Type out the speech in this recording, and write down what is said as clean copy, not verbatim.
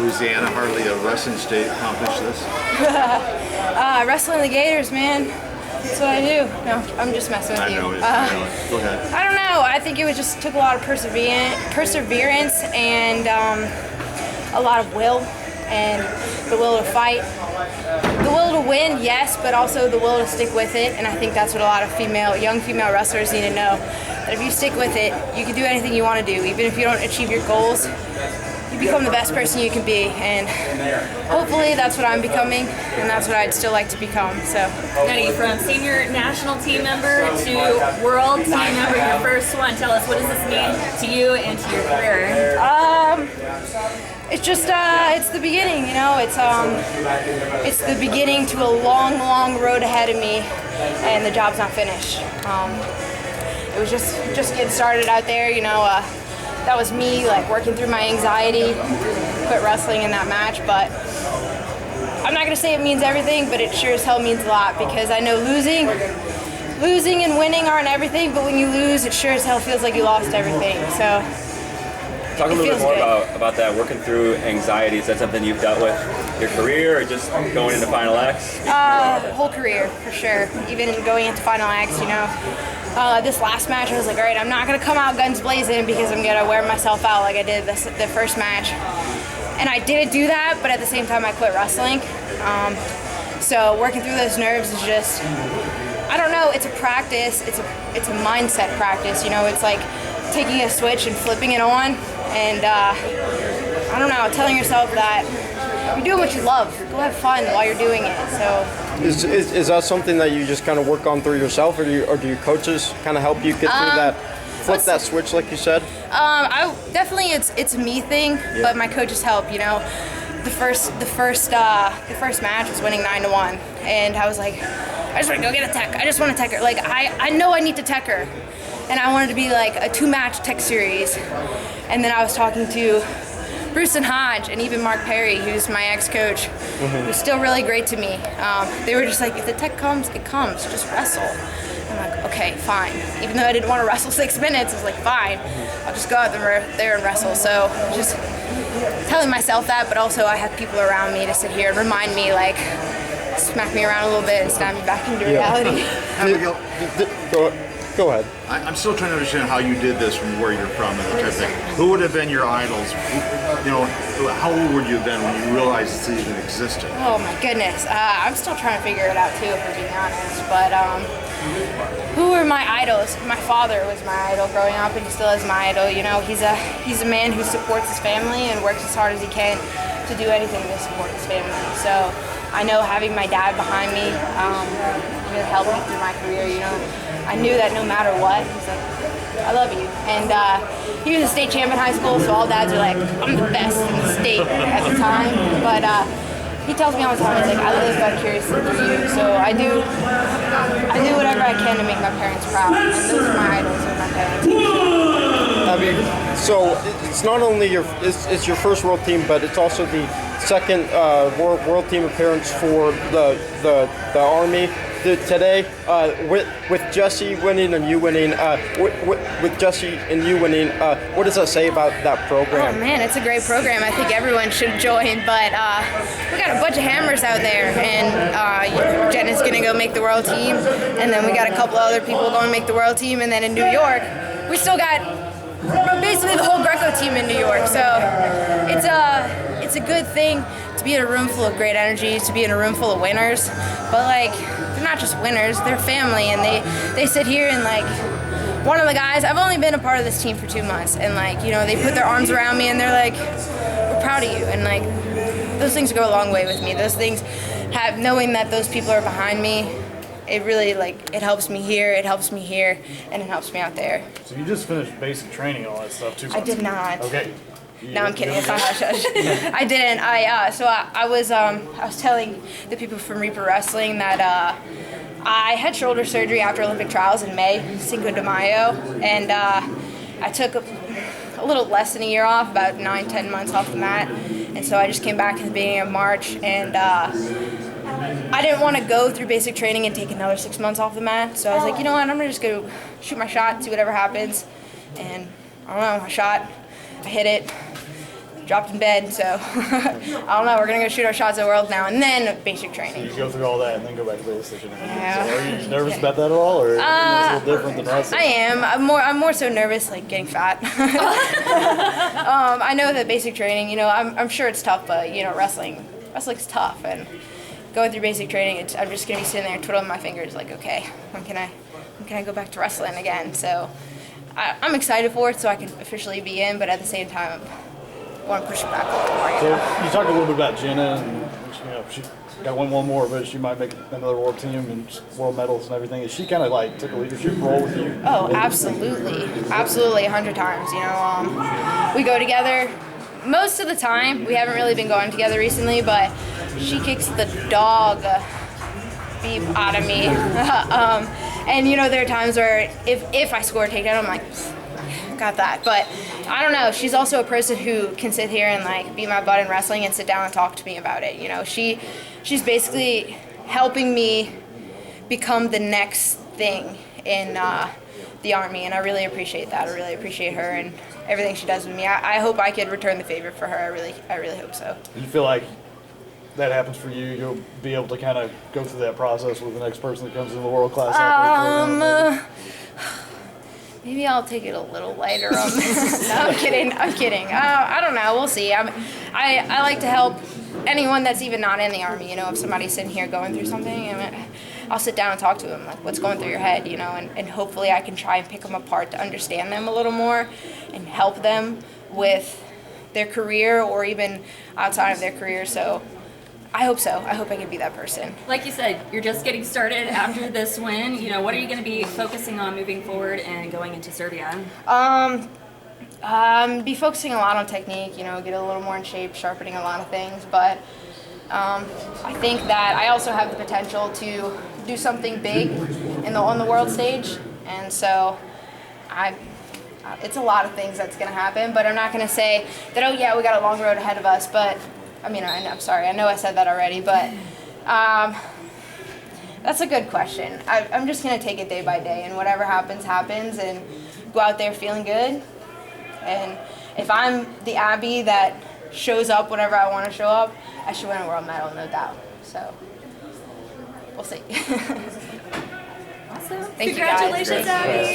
Louisiana, hardly a wrestling state, accomplish this? Wrestling the Gators, man. That's what I do. No, I'm just messing with you. I know. Go ahead. I don't know. I think it just took a lot of perseverance and a lot of will and the will to fight. The will to win, yes, but also the will to stick with it. And I think that's what a lot of young female wrestlers need to know. That if you stick with it, you can do anything you want to do. Even if you don't achieve your goals, you become the best person you can be. And hopefully that's what I'm becoming, and that's what I'd still like to become. So. Nette, from senior national team member to world team member, your first one. Tell us, what does this mean to you and to your career? It's just, it's the beginning, you know. It's the beginning to a long, long road ahead of me, and the job's not finished. It was just getting started out there, you know. That was me, like, working through my anxiety, quit wrestling in that match, but I'm not gonna say it means everything, but it sure as hell means a lot, because I know losing and winning aren't everything, but when you lose, it sure as hell feels like you lost everything. So. Talk a little bit more about that, working through anxiety. Is that something you've dealt with your career, or just going into Final X? Whole career, for sure. Even going into Final X, you know. This last match, I was like, all right, I'm not going to come out guns blazing because I'm going to wear myself out like I did the first match. And I didn't do that, but at the same time, I quit wrestling. So working through those nerves is just, I don't know, it's a practice. It's a mindset practice, you know. It's like taking a switch and flipping it on. And I don't know, telling yourself that you're doing what you love. Go have fun while you're doing it. So. Is that something that you just kind of work on through yourself, or do your coaches kind of help you get through that, flip that switch like you said? Definitely it's a me thing, but my coaches help. You know, the first match was winning 9-1, and I was like, I just want to go get a tech. I just want to tech her. Like I know I need to tech her, and I wanted to be like a 2-match tech series. And then I was talking to Bruce and Hodge and even Mark Perry, who's my ex-coach, who's still really great to me. They were just like, if the tech comes, it comes. Just wrestle. I'm like, okay, fine. Even though I didn't want to wrestle 6 minutes, I was like, fine. I'll just go out there and wrestle. So just telling myself that, but also I have people around me to sit here and remind me, like, smack me around a little bit and snap me back into reality. Abigail, Go ahead. I'm still trying to understand how you did this from where you're from and that type of thing. Who would have been your idols? You know, how old were you then when you realized this even existed? Oh my goodness. I'm still trying to figure it out too, if we're being honest. But who were my idols? My father was my idol growing up, and he still is my idol. You know, he's a man who supports his family and works as hard as he can to do anything to support his family. So I know having my dad behind me really helped me through my career, you know. I knew that no matter what, he's like, I love you. And he was a state champ in high school, so all dads are like, I'm the best in the state at the time. But he tells me all the time, he's like, I live vicariously through you. So I do whatever I can to make my parents proud. And those are my idols and my parents. I mean, so it's not only it's your first world team, but it's also the second world team appearance for the Army today. With Jesse winning and you winning, with Jesse and you winning, what does that say about that program? Oh man, it's a great program. I think everyone should join. But we got a bunch of hammers out there, and Jenna's gonna go make the world team, and then we got a couple other people going to make the world team, and then in New York, we still got basically the whole Greco team in New York. So it's a good thing to be in a room full of great energy, to be in a room full of winners. But like, they're not just winners, they're family, and they sit here and like, one of the guys, I've only been a part of this team for 2 months, and like, you know, they put their arms around me and they're like, we're proud of you. And like, those things go a long way with me. Those things knowing that those people are behind me, it really, like, it helps me here, and it helps me out there. So you just finished basic training and all that stuff too? I did not. Okay. No, I'm kidding. It's not hush hush. I didn't. I was telling the people from Reaper Wrestling that I had shoulder surgery after Olympic trials in May, Cinco de Mayo, and I took a little less than a year off, about 9-10 months off the mat, and so I just came back in the beginning of March, and I didn't want to go through basic training and take another 6 months off the mat, so I was like, you know what, I'm gonna just go shoot my shot, see whatever happens, and I don't know, I shot, I hit it. dropped in bed, so I don't know. We're gonna go shoot our shots at World now, and then basic training. You go through all that and then go back to basic. Yeah. So are you nervous about that at all, or is it a little different than wrestling? I am. I'm more so nervous, like getting fat. I know that basic training, you know, I'm sure it's tough, but you know, wrestling's tough, and going through basic training, I'm just gonna be sitting there twiddling my fingers, like, okay, when can I go back to wrestling again? So I'm excited for it, so I can officially be in, but at the same time, I want to push it back a little more. So you talked a little bit about Jenna, and you know, she got one more, but she might make another world team and world medals and everything. Is she kind of like took a leadership role with you? Oh, absolutely, 100 times. You know, we go together most of the time. We haven't really been going together recently, but she kicks the dog beep out of me. And you know, there are times where if I score a takedown, I'm like, got that. But I don't know. She's also a person who can sit here and like beat my butt in wrestling and sit down and talk to me about it. You know, she's basically helping me become the next thing in the Army, and I really appreciate that. I really appreciate her and everything she does with me. I hope I could return the favor for her. I really hope so. You feel like that happens for you, you'll be able to kind of go through that process with the next person that comes in the world class? Maybe I'll take it a little lighter on this. No, I'm kidding. I don't know. We'll see. I like to help anyone that's even not in the Army. You know, if somebody's sitting here going through something, I'll sit down and talk to them, like, what's going through your head, you know, and hopefully I can try and pick them apart to understand them a little more and help them with their career or even outside of their career. So I hope so. I hope I can be that person. Like you said, you're just getting started after this win. You know, what are you going to be focusing on moving forward and going into Serbia? Be focusing a lot on technique, you know, get a little more in shape, sharpening a lot of things. But I think that I also have the potential to do something big on the world stage. And so it's a lot of things that's going to happen. But I'm not going to say that, oh, yeah, we got a long road ahead of us. But I mean, I'm sorry, I know I said that already, but that's a good question. I'm just going to take it day by day, and whatever happens, happens, and go out there feeling good. And if I'm the Abby that shows up whenever I want to show up, I should win a world medal, no doubt. So, we'll see. Awesome. Thank you, guys. Congratulations, Abby.